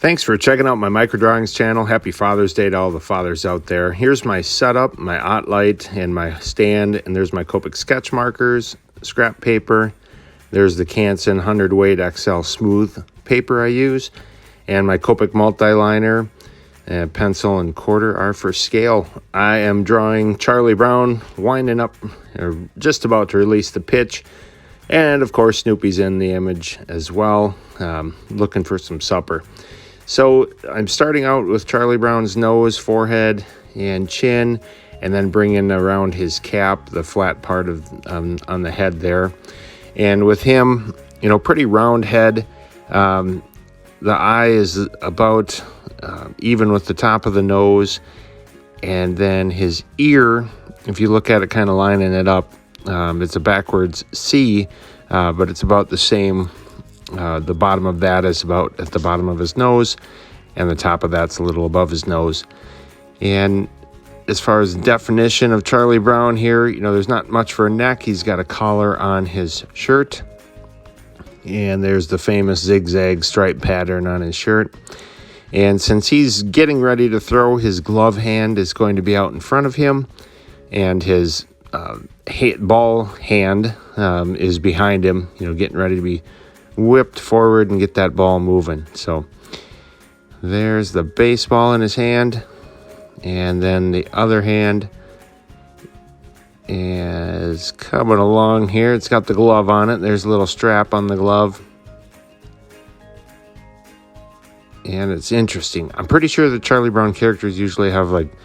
Thanks for checking out my micro drawings channel. Happy Father's Day to all the fathers out there. Here's my setup, my OttLite and my stand, and there's my Copic sketch markers, scrap paper. There's the Canson 100 weight XL smooth paper I use, and my Copic multiliner, pencil and quarter are for scale. I am drawing Charlie Brown winding up, or just about to release the pitch. And of course, Snoopy's in the image as well, looking for some supper. So I'm starting out with Charlie Brown's nose, forehead, and chin, and then bringing around his cap, the flat part of on the head there. And with him, you know, pretty round head. The eye is about even with the top of the nose, and then his ear, if you look at it kind of lining it up, it's a backwards C, but it's about the same. The bottom of that is about at the bottom of his nose, and the top of that's a little above his nose. And as far as definition of Charlie Brown here, you know, there's not much for a neck. He's got a collar on his shirt, and there's the famous zigzag stripe pattern on his shirt. And since he's getting ready to throw, his glove hand is going to be out in front of him, and his ball hand is behind him, you know, getting ready to be whipped forward and get that ball moving. So there's the baseball in his hand, and then the other hand is coming along here. It's got the glove on it. There's a little strap on the glove, and it's interesting. I'm pretty sure the Charlie Brown characters usually have like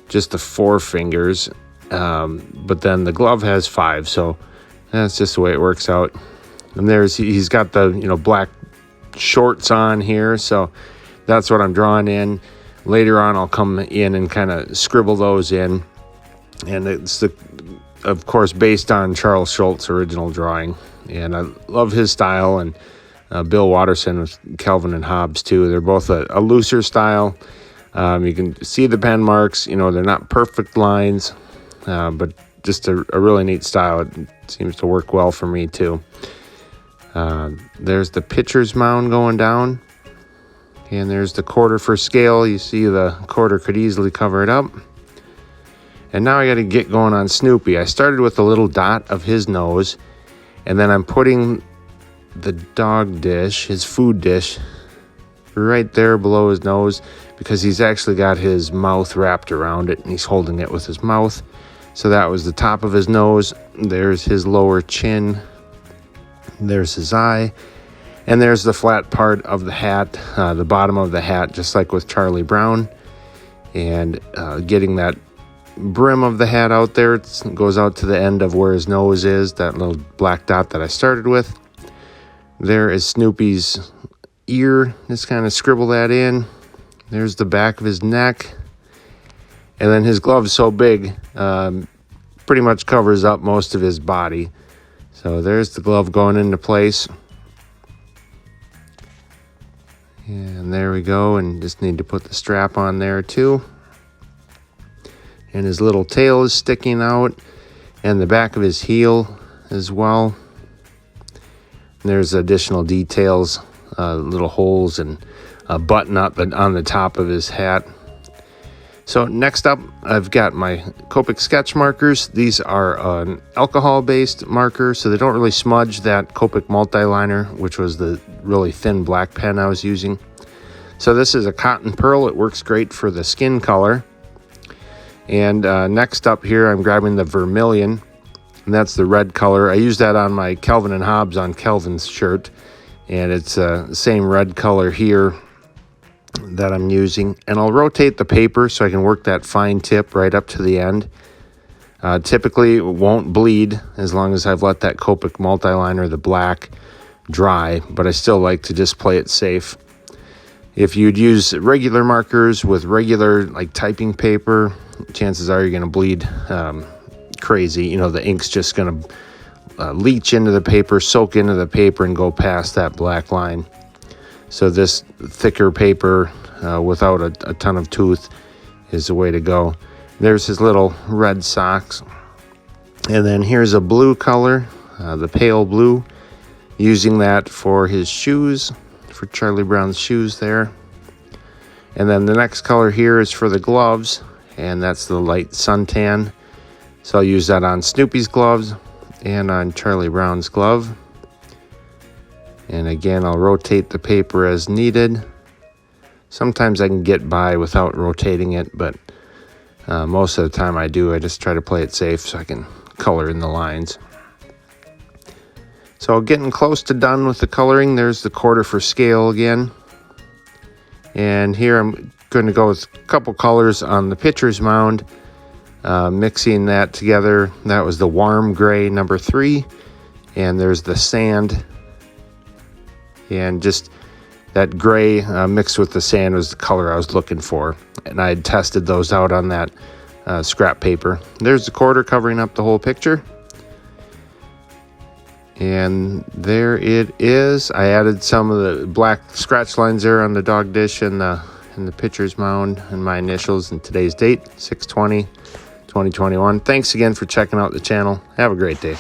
just the 4 fingers, but then the glove has 5, so that's just the way it works out. And he's got the, you know, black shorts on here, so that's what I'm drawing in. Later on, I'll come in and kind of scribble those in, and it's of course based on Charles Schultz's original drawing, and I love his style, and Bill Watterson with Calvin and Hobbes too. They're both a looser style. You can see the pen marks. You know, they're not perfect lines, but just a really neat style. It seems to work well for me too. There's the pitcher's mound going down, and there's the quarter for scale. You see the quarter could easily cover it up. And now I got to get going on Snoopy. I started with a little dot of his nose, and then I'm putting the dog dish, his food dish, right there below his nose, because he's actually got his mouth wrapped around it, and he's holding it with his mouth. So that was the top of his nose. There's his lower chin. There's his eye, and there's the flat part of the hat, the bottom of the hat, just like with Charlie Brown. And getting that brim of the hat out there, it goes out to the end of where his nose is, that little black dot that I started with. There is Snoopy's ear. Just kind of scribble that in. There's the back of his neck, and then his glove is so big, pretty much covers up most of his body. So there's the glove going into place. And there we go, and just need to put the strap on there too. And his little tail is sticking out, and the back of his heel as well. And there's additional details, little holes and a button up on the top of his hat. So next up, I've got my Copic sketch markers. These are an alcohol-based marker, so they don't really smudge that Copic multiliner, which was the really thin black pen I was using. So this is a cotton pearl. It works great for the skin color. And next up here, I'm grabbing the vermilion, and that's the red color. I use that on my Calvin and Hobbes on Calvin's shirt, and it's the same red color here that I'm using. And I'll rotate the paper so I can work that fine tip right up to the end. Typically it won't bleed as long as I've let that Copic multiliner, the black, dry, but I still like to just play it safe. If you'd use regular markers with regular like typing paper, chances are you're going to bleed crazy. You know, the ink's just going to leach into the paper, soak into the paper, and go past that black line. So this thicker paper without a ton of tooth is the way to go. There's his little red socks. And then here's a blue color, the pale blue, using that for his shoes, for Charlie Brown's shoes there. And then the next color here is for the gloves, and that's the light suntan. So I'll use that on Snoopy's gloves and on Charlie Brown's glove. And again, I'll rotate the paper as needed. Sometimes I can get by without rotating it, but most of the time I do. I just try to play it safe so I can color in the lines. So getting close to done with the coloring. There's the quarter for scale again. And here I'm going to go with a couple colors on the pitcher's mound, mixing that together. That was the warm gray number 3, and there's the sand. And just that gray mixed with the sand was the color I was looking for. And I had tested those out on that scrap paper. There's the quarter covering up the whole picture. And there it is. I added some of the black scratch lines there on the dog dish and the pitcher's mound and my initials and today's date, 6/20/2021. Thanks again for checking out the channel. Have a great day.